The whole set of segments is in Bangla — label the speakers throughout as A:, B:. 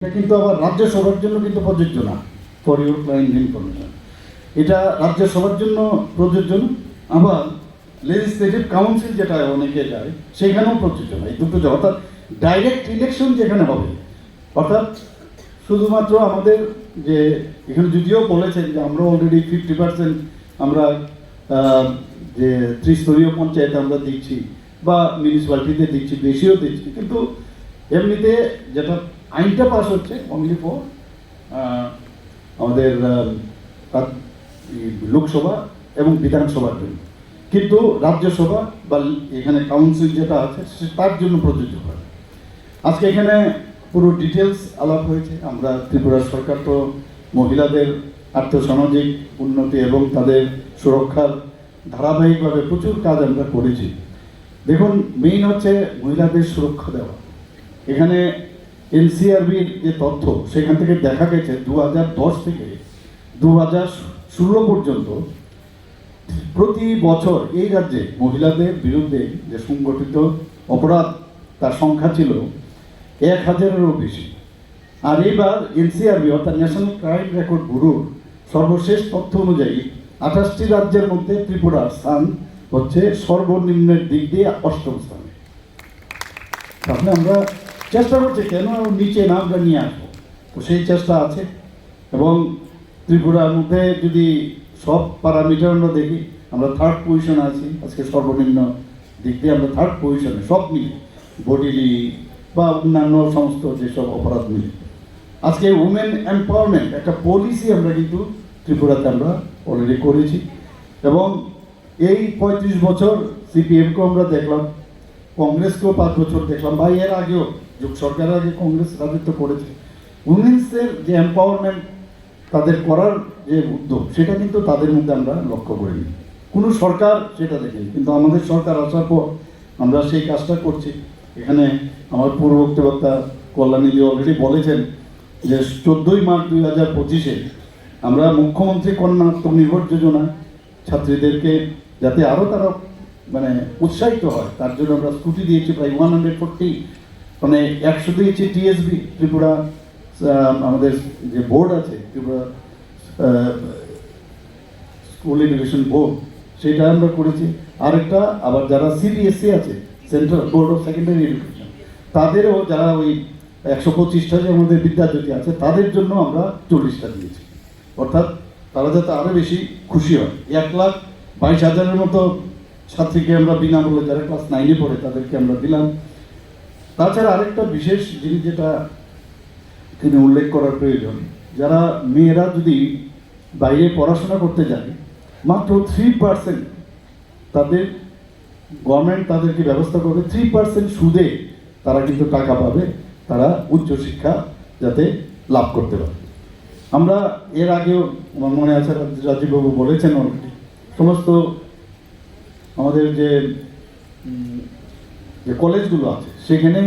A: এটা কিন্তু আবার রাজ্যসভার জন্য কিন্তু প্রযোজ্য না। ফর ইউর ক্লায়েন্ট ইনফরমেশন, এটা রাজ্যসভার জন্য প্রযোজ্য না, আবার লেজিসলেটিভ কাউন্সিল যেটা অনেকে যায় সেখানেও প্রযোজ্য না। এই দুটো অর্থাৎ ডাইরেক্ট ইলেকশন যেখানে হবে, অর্থাৎ শুধুমাত্র আমাদের যে এখানে যদিও বলেছেন যে আমরা অলরেডি 50% আমরা যে ত্রিস্তরীয় পঞ্চায়েত আমরা দিচ্ছি বা মিউনিসিপ্যালিটিতে দিচ্ছি, বেশিও দিচ্ছি, কিন্তু এমনিতে যেটা আইনটা পাস হচ্ছে অনলি ফর আমাদের লোকসভা এবং বিধানসভার জন্য, কিন্তু রাজ্যসভা বা এখানে কাউন্সিল যেটা আছে তার জন্য প্রযোজ্য হয়। আজকে এখানে পুরো ডিটেলস আলাপ হয়েছে। আমরা ত্রিপুরা সরকার তো মহিলাদের আর্থসামাজিক উন্নতি এবং তাদের সুরক্ষার ধারাবাহিকভাবে প্রচুর কাজ আমরা করেছি। দেখুন, মেইন হচ্ছে মহিলাদের সুরক্ষা দেওয়া। এখানে এনসিআরবির যে তথ্য সেখান থেকে দেখা গেছে 2010 থেকে 2016 পর্যন্ত প্রতি বছর এই রাজ্যে মহিলাদের বিরুদ্ধে যে সংগঠিত অপরাধ তার সংখ্যা ছিল 1000-এরও বেশি। আর এবার এনসিআরবি অর্থাৎ ন্যাশনাল ক্রাইম রেকর্ড ব্যুরোর সর্বশেষ তথ্য অনুযায়ী 28টি রাজ্যের মধ্যে ত্রিপুরার স্থান হচ্ছে সর্বনিম্নের দিক দিয়ে 8ম স্থানে। তাহলে আমরা চেষ্টা করছি কেন নিচে না আমরা নিয়ে আসবো, তো সেই চেষ্টা আছে। এবং ত্রিপুরার মধ্যে যদি সব প্যারামিটার আমরা দেখি, আমরা 3rd পজিশনে আছি আজকে, সর্বনিম্ন দিক দিয়ে আমরা 3rd পজিশনে, সব মিলে বডিলি বা অন্যান্য সমস্ত যেসব অপরাধ মিলে। আজকে উমেন এম্পাওয়ারমেন্ট একটা পলিসি আমরা কিন্তু ত্রিপুরাতে আমরা অলরেডি করেছি। এবং এই 35 বছর সিপিএমকেও আমরা দেখলাম, কংগ্রেসকেও 5 বছর দেখলাম, বা এর আগেও যোগ সরকারের আগে কংগ্রেস রাজত্ব করেছে। উমেন্সের যে এম্পাওয়ারমেন্ট তাদের করার যে উদ্যোগ, সেটা কিন্তু তাদের মধ্যে আমরা লক্ষ্য করিনি, কোনো সরকার সেটা দেখেনি, কিন্তু আমাদের সরকার আসার পর আমরা সেই কাজটা করছি। এখানে আমার পূর্ববর্তী বক্তা কল্যাণীজি অলরেডি বলেছেন যে 14ই মার্চ 2025-এ আমরা মুখ্যমন্ত্রী কন্যা আত্মনির্ভর যোজনা ছাত্রীদেরকে যাতে আরও তারা মানে উৎসাহিত হয় তার জন্য আমরা স্কুটি দিয়েছি প্রায় 140, মানে 100 দিয়েছি টিএসবি ত্রিপুরা আমাদের যে বোর্ড আছে ত্রিপুরা স্কুল এডুকেশন বোর্ড, সেটা আমরা করেছি। আরেকটা আবার যারা সিবিএসসি আছে, central board of secondary education, তাদেরও যারা ওই 125টা যে আমাদের বিদ্যাজ্যোতি আছে তাদের জন্য আমরা 40টা দিয়েছি, অর্থাৎ তারা যাতে আরও বেশি খুশি হয়। 1,22,000-এর মতো ছাত্রীকে আমরা বিনামূল্যে, যারা ক্লাস 9-এ পড়ে তাদেরকে আমরা দিলাম। তাছাড়া আরেকটা বিশেষ জিনিস যেটা তিনি উল্লেখ করার প্রয়োজন, যারা মেয়েরা যদি বাইরে পড়াশোনা করতে যায়, মাত্র 3% তাদের গভর্নমেন্ট তাদেরকে ব্যবস্থা করবে, 3% সুদে তারা কিন্তু টাকা পাবে, তারা উচ্চশিক্ষা যাতে লাভ করতে পারে। আমরা এর আগেও আমার মনে আছে রাজীববাবু বলেছেন অলরেডি, সমস্ত আমাদের যে কলেজগুলো আছে সেখানে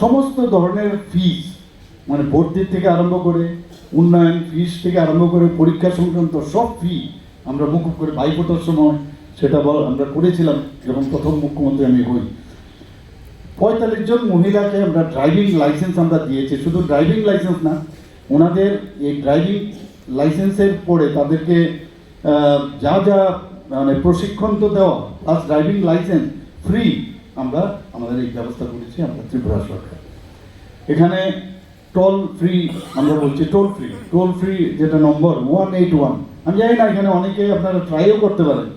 A: সমস্ত ধরনের ফিস, মানে ভর্তির থেকে আরম্ভ করে উন্নয়ন ফিস থেকে আরম্ভ করে পরীক্ষা সংক্রান্ত সব ফি আমরা মুকুব করে ভাইফোঁটার সময় সেটা আমরা করেছিলাম যখন প্রথম মুখ্যমন্ত্রী আমি হই। 45 জন মহিলাকে আমরা ড্রাইভিং লাইসেন্স আমরা দিয়েছি। শুধু ড্রাইভিং লাইসেন্স না, ওনাদের এই ড্রাইভিং লাইসেন্সের পরে তাদেরকে যা যা মানে প্রশিক্ষণ তো দেওয়া প্লাস ড্রাইভিং লাইসেন্স ফ্রি আমরা আমাদের এই ব্যবস্থা করেছি আমরা ত্রিপুরা সরকার। এখানে টোল ফ্রি, আমরা বলছি টোল ফ্রি যেটা নম্বর 181, আমি জানি না এখানে অনেকে আপনারা ট্রাইও করতে পারেন,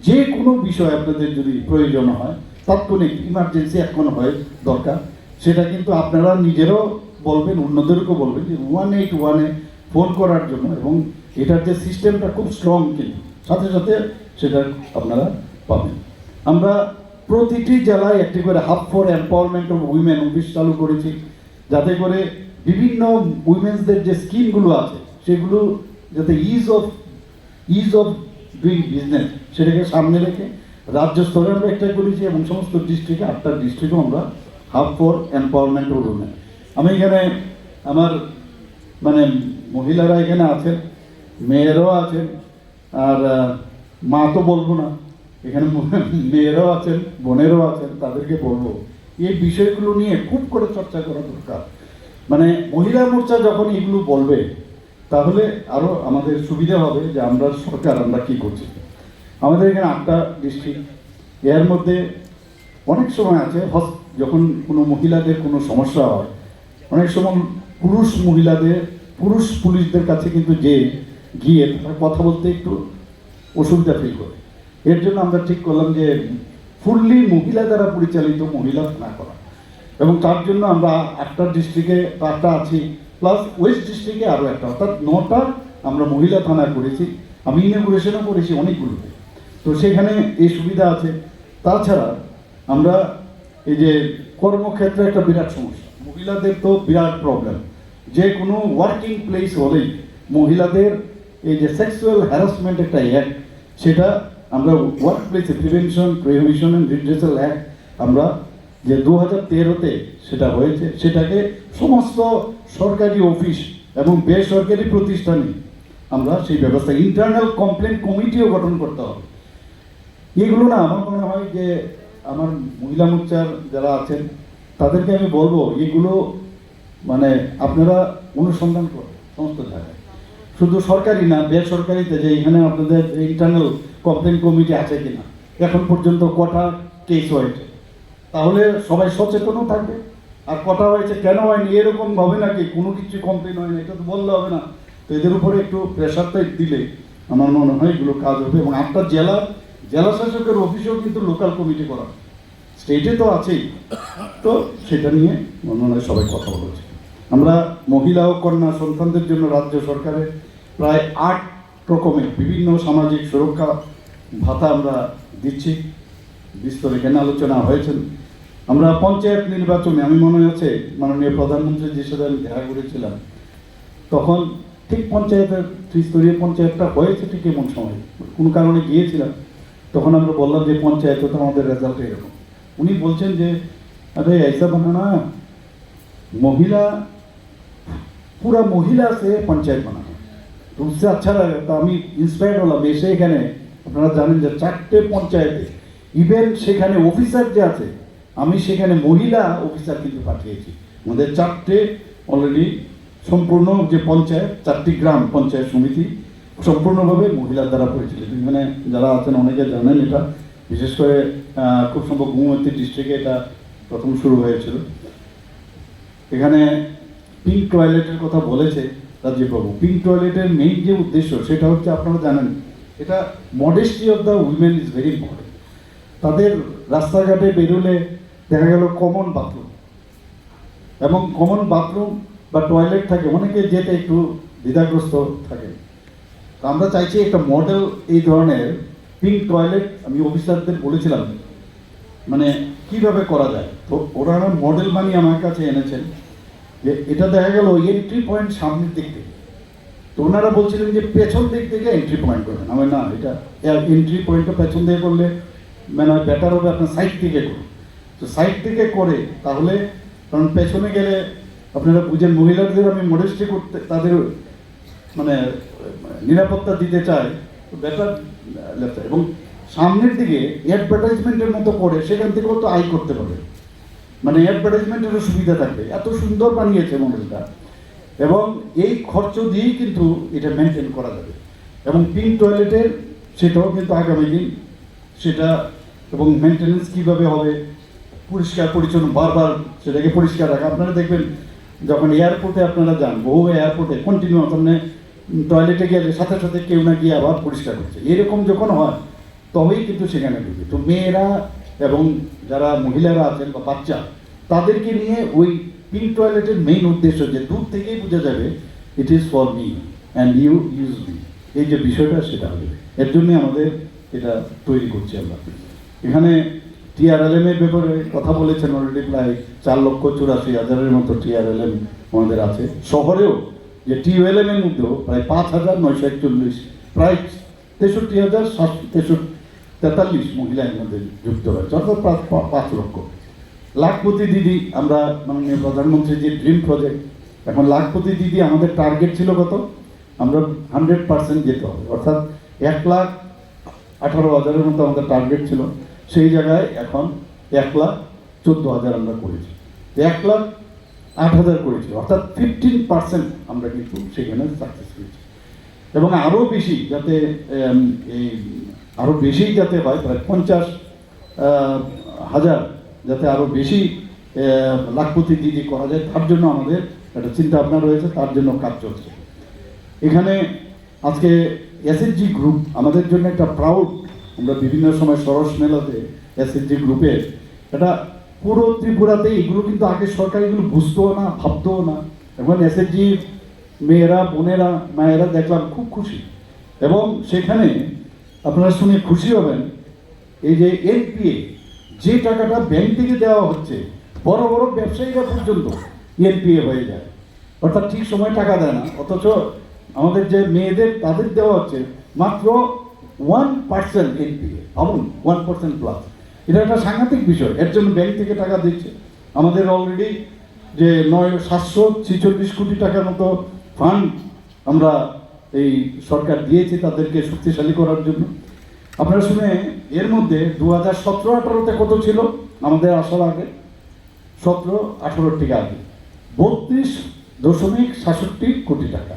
A: যে কোনো বিষয় আপনাদের যদি প্রয়োজন হয়, তাৎক্ষণিক ইমার্জেন্সি এখন হয় দরকার, সেটা কিন্তু আপনারা নিজেরও বলবেন, অন্যদেরকেও বলবেন যে 181-এ ফোন করার জন্য। এবং এটার যে সিস্টেমটা খুব স্ট্রং, কিন্তু সাথে সাথে সেটা আপনারা পাবেন। আমরা প্রতিটি জেলায় একটি করে hub for empowerment of women office চালু করেছি, যাতে করে বিভিন্ন উইমেন্সদের যে স্কিমগুলো আছে সেগুলো যাতে ইজ অফ ডুইং বিজনেস সেটাকে সামনে রেখে রাজ্য স্তরে আমরা একটা করেছি, এবং সমস্ত ডিস্ট্রিক্টে 8টা ডিস্ট্রিক্টও আমরা hub for empowerment of women. আমি এখানে আমার মানে মহিলারা এখানে আছেন, মেয়েরাও আছেন, আর মা তো বলবো না, এখানে মেয়েরাও আছেন, বোনেরও আছেন, তাদেরকে বলবো এই বিষয়গুলো নিয়ে খুব করে চর্চা করা দরকার। মানে মহিলা মোর্চা যখন এগুলো বলবে তাহলে আরও আমাদের সুবিধা হবে যে আমরা সরকার আমরা কী করছি। আমাদের এখানে 8টা ডিস্ট্রিক্ট, এর মধ্যে অনেক সময় আছে যখন কোনো মহিলাদের কোনো সমস্যা হয়, অনেক সময় পুরুষ পুলিশদের কাছে কিন্তু গিয়ে কথা বলতে একটু অসুবিধা ফিল করে। এর জন্য আমরা ঠিক করলাম যে ফুললি মহিলা দ্বারা পরিচালিত মহিলা থানা করা, এবং তার জন্য আমরা 8টা ডিস্ট্রিক্টে 8টা আছি, প্লাস ওয়েস্ট ডিস্ট্রিক্টে আরও একটা, অর্থাৎ 9টা আমরা মহিলা থানা করেছি। আমি ইনগুরেশনও করেছি অনেকগুলোতে, তো সেখানে এই সুবিধা আছে। তাছাড়া আমরা এই যে কর্মক্ষেত্রে একটা বিরাট সমস্যা, মহিলাদের তো বিরাট প্রবলেম। যে কোনো ওয়ার্কিং প্লেস হলেই মহিলাদের এই যে সেক্সুয়াল হ্যারাসমেন্ট একটা অ্যাক্ট, সেটা আমরা ওয়ার্ক প্লেসে prevention prevention and redressal act আমরা যে 2013-তে সেটা হয়েছে, সেটাকে সমস্ত সরকারি অফিস এবং বেসরকারি প্রতিষ্ঠানে আমরা সেই ব্যবস্থা, ইন্টারনাল কমপ্লেন কমিটিও গঠন করতে হবে। এগুলো না আমার মনে হয় যে আমার মহিলা মোর্চার যারা আছেন তাদেরকে আমি বলবো, এগুলো মানে আপনারা অনুসন্ধান করুন সমস্ত জায়গায়, শুধু সরকারি না বেসরকারিতে, যে এখানে আপনাদের ইন্টারনাল কমপ্লেন কমিটি আছে কিনা, এখন পর্যন্ত কটা কেস হয়েছে, তাহলে সবাই সচেতনও থাকবে। আর কটা হয়েছে কেন হয়নি এরকম হবে নাকি কোনো কিছু কমপ্লেন হয়নি এটা তো বললে হবে না। তো এদের উপরে একটু প্রেশারটা দিলে আমার মনে হয় এগুলো কাজ হবে। এবং 8টা জেলা শাসকের অফিসেও কিন্তু লোকাল কমিটি করা, স্টেটে তো আছেই, তো সেটা নিয়ে মনে হয় সবাই কথা বলেছে। আমরা মহিলা ও কন্যা সন্তানদের জন্য রাজ্য সরকারের প্রায় 8 রকমের বিভিন্ন সামাজিক সুরক্ষা ভাতা আমরা দিচ্ছি, বিস্তর এখানে আলোচনা হয়েছেন। আমরা পঞ্চায়েত নির্বাচনে আমি মনে আছে মাননীয় প্রধানমন্ত্রী যে সাথে আমি দেখা করেছিলাম, তখন ঠিক পঞ্চায়েতের ত্রিস্তরীয় পঞ্চায়েতটা হয়েছে ঠিক এমন সময় কোনো কারণে গিয়েছিলাম, তখন আমরা বললাম যে পঞ্চায়েতে তো আমাদের রেজাল্ট এরকম। উনি বলছেন যে अरे ऐसा बनाना महिला पूरा महिला से पंचायत बनाना तो उससे अच्छा लगे। तो আমি ইন্সপায়ার্ড হলাম এসে এখানে। আপনারা জানেন যে 4টে পঞ্চায়েতে ইভেন সেখানে অফিসার যে আছে আমি সেখানে মহিলা অফিসার কিন্তু পাঠিয়েছি। আমাদের 4টে অলরেডি সম্পূর্ণ যে পঞ্চায়েত, 4টি গ্রাম পঞ্চায়েত সমিতি সম্পূর্ণভাবে মহিলার দ্বারা পরিচালিত। এখানে যারা আছেন অনেকে জানেন এটা, বিশেষ করে খুব সম্ভব গুমতি ডিস্ট্রিক্টে এটা প্রথম শুরু হয়েছিল। এখানে পিঙ্ক টয়লেটের কথা বলেছে রাজ্যবাবু। পিঙ্ক টয়লেটের মেইন যে উদ্দেশ্য সেটা হচ্ছে আপনারা জানেন এটা modesty of the women is very important. তাদের রাস্তাঘাটে বেরোলে দেখা গেল কমন বাথরুম এবং কমন বাথরুম বা টয়লেট থাকে, অনেকে যেতে একটু দ্বিধাগ্রস্ত থাকে। আমরা চাইছি একটা মডেল এই ধরনের পিঙ্ক টয়লেট। আমি অফিসারদের বলেছিলাম মানে কিভাবে করা যায়, তো ওরা মডেল বানিয়ে আমার কাছে এনেছেন যে এটা দেখা গেল এন্ট্রি পয়েন্ট সামনের দিক থেকে, তো ওনারা বলছিলেন যে পেছন দিক থেকে এন্ট্রি পয়েন্ট করবেন। আমি না, এটা এন্ট্রি পয়েন্টটা পেছন দিয়ে করলে মানে বেটার হবে, আপনার সাইড থেকে করুন। তো সাইড থেকে করে তাহলে, কারণ পেছনে গেলে আপনারা বুঝেন মহিলাদের আমি মডেস্টি করতে তাদের মানে নিরাপত্তা দিতে চাই, তো বেটার লেফট। এবং সামনের দিকে অ্যাডভার্টাইজমেন্টের মতো করে সেখান থেকেও তো আয় করতে পারবে, মানে অ্যাডভার্টাইজমেন্টেরও সুবিধা থাকবে। এত সুন্দর বানিয়েছে মডেলটা, এবং এই খরচ দিয়েই কিন্তু এটা মেনটেন করা যাবে। এবং পিঙ্ক টয়লেটের সেটাও কিন্তু আগামী দিন সেটা, এবং মেনটেন্যান্স কীভাবে হবে, পরিষ্কার পরিচ্ছন্ন বারবার সেটাকে পরিষ্কার রাখা। আপনারা দেখবেন যখন এয়ারপোর্টে আপনারা যান, বহু এয়ারপোর্টে কন্টিনিউ সামনে টয়লেটে গেলে সাথে সাথে কেউ না গিয়ে আবার পরিষ্কার করছে, এরকম যখন হয় তবেই কিন্তু সেখানে ঢুকে। তো মেয়েরা এবং যারা মহিলারা আছেন বা বাচ্চা তাদেরকে নিয়ে ওই পিঙ্ক টয়লেটের মেইন উদ্দেশ্য যে দূর থেকেই বোঝা যাবে it is for me and you use me, এই যে বিষয়টা সেটা হবে। এর জন্যে আমাদের এটা তৈরি করছি আমরা। এখানে TRLM এর ব্যাপারে কথা বলেছেন, অলরেডি প্রায় 4,84,000-এর মতো TRLM আমাদের আছে। শহরেও যে TULM এর মধ্যেও প্রায় 5,941, প্রায় 63,743 মহিলা এর মধ্যে যুক্ত হয়েছে, অর্থাৎ 5 লক্ষ। লাখপতি দিদি আমরা মাননীয় প্রধানমন্ত্রীর যে ড্রিম প্রজেক্ট, এখন লাখপতি দিদি আমাদের টার্গেট ছিল কত, আমরা 100% যেতে হবে, অর্থাৎ 1,18,000-এর মতো আমাদের টার্গেট ছিল। সেই জায়গায় এখন 1,14,000 আমরা করেছি। 8,000 করেছিল, অর্থাৎ 15% আমরা কিন্তু সেখানে সাকসেস হয়েছি। এবং আরও বেশি যাতে এই আরও বেশি যাতে হয়, প্রায় 50,000 যাতে আরও বেশি লাখপতি দিদি করা যায়, তার জন্য আমাদের একটা চিন্তা ভাবনা রয়েছে, তার জন্য কাজ চলছে। এখানে আজকে এসএসজি গ্রুপ আমাদের জন্য একটা প্রাউড। আমরা বিভিন্ন সময় সরস মেলাতে এসএসজি গ্রুপের এটা পুরো ত্রিপুরাতে এগুলো কিন্তু আগে সরকার এগুলো বুঝতেও না, ভাবতেও না। এখন এসএসজি মেয়েরা, বোনেরা, মায়েরা দেখলাম খুব খুশি। এবং সেখানে আপনারা শুনে খুশি হবেন, এই যে এনপিএ যে টাকাটা ব্যাংক থেকে দেওয়া হচ্ছে, বড় বড় ব্যবসায়ীরা পর্যন্ত এনপিএ হয়ে যায়, অর্থাৎ ঠিক সময় টাকা দেয় না। অথচ আমাদের যে মেয়েদের তাদের দেওয়া হচ্ছে মাত্র 1% এনপিএ, ভাবুন 1% প্লাস। এটা একটা সাংঘাতিক বিষয়। এর জন্য ব্যাংক থেকে টাকা দিচ্ছে। আমাদের অলরেডি যে 746 কোটি টাকার মতো ফান্ড আমরা এই সরকার দিয়েছে তাদেরকে শক্তিশালী করার জন্য। আপনারা শুনে এর মধ্যে 2017-18-তে কত ছিল আমাদের আসার আগে, 17-18 থেকে আগে 32.67 কোটি টাকা।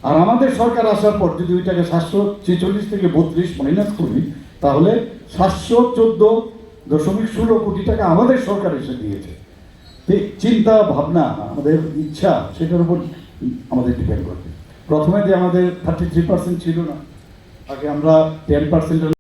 A: আর আমাদের সরকার আসার পর যদি ওইটাকে 746 থেকে 32 মাইনাস করি, তাহলে 714.16 কোটি টাকা আমাদের সরকার এসে দিয়েছে। চিন্তা ভাবনা, আমাদের ইচ্ছা, সেটার উপর আমাদের ডিপেন্ড করবে। প্রথমে যে আমাদের 33% ছিল না, আগে আমরা 10%